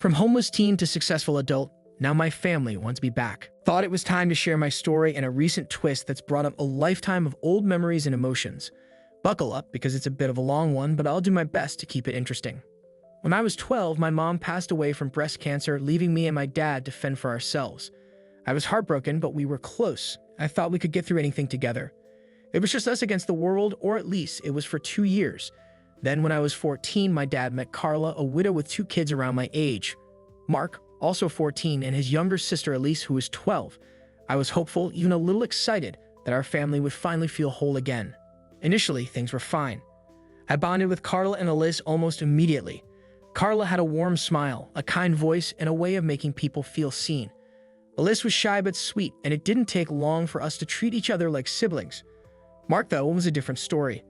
From homeless teen to successful adult, now my family wants me back. Thought it was time to share my story and a recent twist that's brought up a lifetime of old memories and emotions. Buckle up because it's a bit of a long one, but I'll do my best to keep it interesting. When I was 12, my mom passed away from breast cancer, leaving me and my dad to fend for ourselves. I was heartbroken, but we were close. I thought we could get through anything together. It was just us against the world, or at least it was for 2 years. Then when I was 14, my dad met Carla, a widow with 2 kids around my age. Mark, also 14, and his younger sister Elise, who was 12. I was hopeful, even a little excited, that our family would finally feel whole again. Initially, things were fine. I bonded with Carla and Elise almost immediately. Carla had a warm smile, a kind voice, and a way of making people feel seen. Elise was shy but sweet, and it didn't take long for us to treat each other like siblings. Mark, though, was a different story.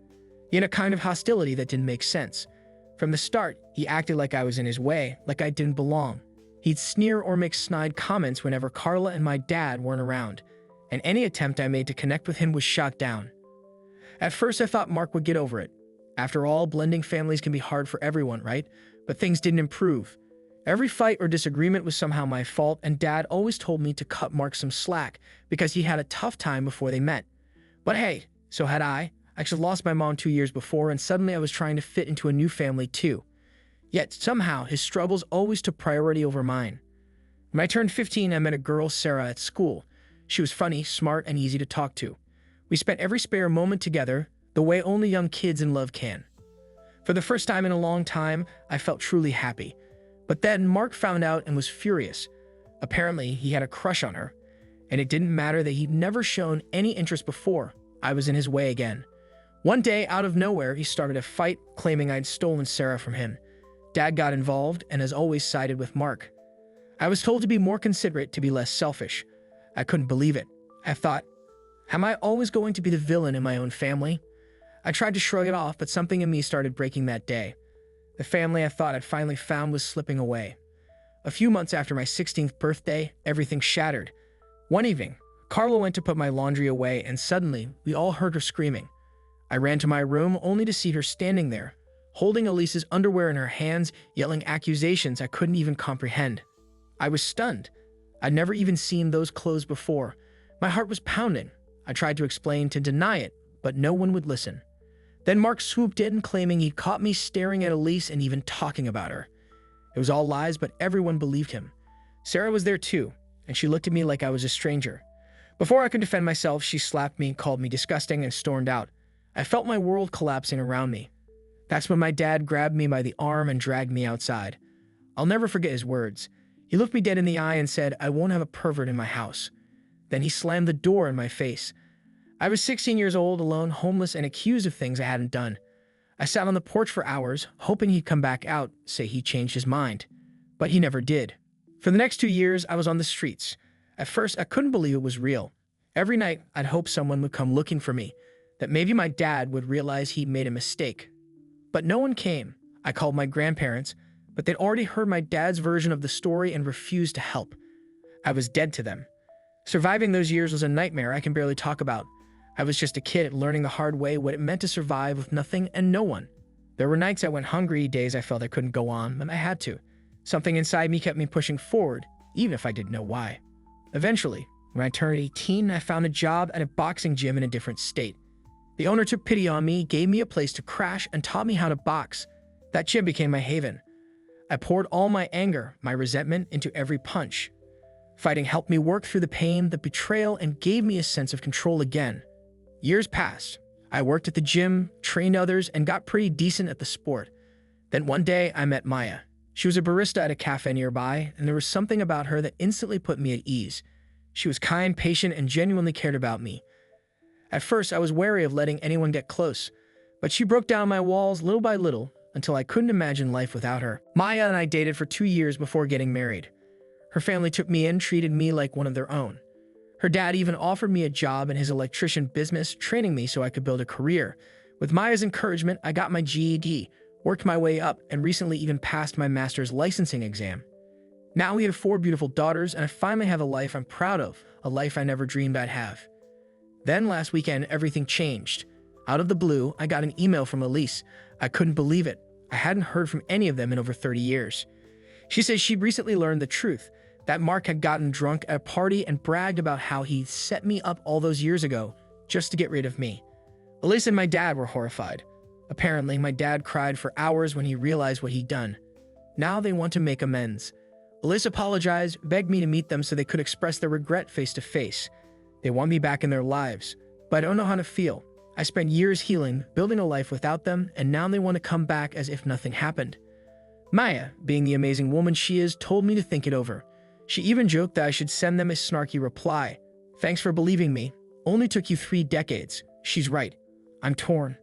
He had a kind of hostility that didn't make sense. From the start, he acted like I was in his way, like I didn't belong. He'd sneer or make snide comments whenever Carla and my dad weren't around, and any attempt I made to connect with him was shot down. At first, I thought Mark would get over it. After all, blending families can be hard for everyone, right? But things didn't improve. Every fight or disagreement was somehow my fault, and Dad always told me to cut Mark some slack because he had a tough time before they met. But hey, so had I. I actually lost my mom 2 years before, and suddenly I was trying to fit into a new family too. Yet somehow his struggles always took priority over mine. When I turned 15, I met a girl, Sarah, at school. She was funny, smart, and easy to talk to. We spent every spare moment together, the way only young kids in love can. For the first time in a long time, I felt truly happy. But then Mark found out and was furious. Apparently, he had a crush on her, and it didn't matter that he'd never shown any interest before. I was in his way again. One day, out of nowhere, he started a fight, claiming I'd stolen Sarah from him. Dad got involved and as always sided with Mark. I was told to be more considerate, to be less selfish. I couldn't believe it. I thought, am I always going to be the villain in my own family? I tried to shrug it off, but something in me started breaking that day. The family I thought I'd finally found was slipping away. A few months after my 16th birthday, everything shattered. One evening, Carla went to put my laundry away, and suddenly, we all heard her screaming. I ran to my room only to see her standing there, holding Elise's underwear in her hands, yelling accusations I couldn't even comprehend. I was stunned. I'd never even seen those clothes before. My heart was pounding. I tried to explain, to deny it, but no one would listen. Then Mark swooped in, claiming he'd caught me staring at Elise and even talking about her. It was all lies, but everyone believed him. Sarah was there too, and she looked at me like I was a stranger. Before I could defend myself, she slapped me, called me disgusting, and stormed out. I felt my world collapsing around me. That's when my dad grabbed me by the arm and dragged me outside. I'll never forget his words. He looked me dead in the eye and said, "I won't have a pervert in my house." Then he slammed the door in my face. I was 16 years old, alone, homeless, and accused of things I hadn't done. I sat on the porch for hours, hoping he'd come back out, say he changed his mind. But he never did. For the next 2 years, I was on the streets. At first, I couldn't believe it was real. Every night, I'd hope someone would come looking for me, that maybe my dad would realize he'd made a mistake. But no one came. I called my grandparents, but they'd already heard my dad's version of the story and refused to help. I was dead to them. Surviving those years was a nightmare I can barely talk about. I was just a kid learning the hard way what it meant to survive with nothing and no one. There were nights I went hungry, days I felt I couldn't go on, and I had to. Something inside me kept me pushing forward, even if I didn't know why. Eventually, when I turned 18, I found a job at a boxing gym in a different state. The owner took pity on me, gave me a place to crash, and taught me how to box. That gym became my haven. I poured all my anger, my resentment, into every punch. Fighting helped me work through the pain, the betrayal, and gave me a sense of control again. Years passed. I worked at the gym, trained others, and got pretty decent at the sport. Then one day, I met Maya. She was a barista at a cafe nearby, and there was something about her that instantly put me at ease. She was kind, patient, and genuinely cared about me. At first, I was wary of letting anyone get close, but she broke down my walls little by little until I couldn't imagine life without her. Maya and I dated for 2 years before getting married. Her family took me in, treated me like one of their own. Her dad even offered me a job in his electrician business, training me so I could build a career. With Maya's encouragement, I got my GED, worked my way up, and recently even passed my master's licensing exam. Now we have 4 beautiful daughters, and I finally have a life I'm proud of, a life I never dreamed I'd have. Then last weekend, everything changed. Out of the blue, I got an email from Elise. I couldn't believe it. I hadn't heard from any of them in over 30 years. She says she recently learned the truth, that Mark had gotten drunk at a party and bragged about how he set me up all those years ago just to get rid of me. Alyssa and my dad were horrified. Apparently, my dad cried for hours when he realized what he'd done. Now they want to make amends. Alyssa apologized, begged me to meet them so they could express their regret face to face. They want me back in their lives, but I don't know how to feel. I spent years healing, building a life without them, and now they want to come back as if nothing happened. Maya, being the amazing woman she is, told me to think it over. She even joked that I should send them a snarky reply. Thanks for believing me. Only took you 3 decades. She's right. I'm torn.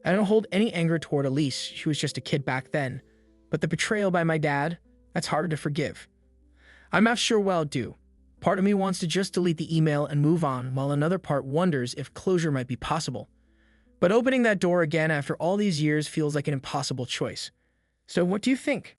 I don't hold any anger toward Elise. She was just a kid back then. But the betrayal by my dad, that's harder to forgive. I'm not sure what I'll do. Part of me wants to just delete the email and move on, while another part wonders if closure might be possible. But opening that door again after all these years feels like an impossible choice. So what do you think?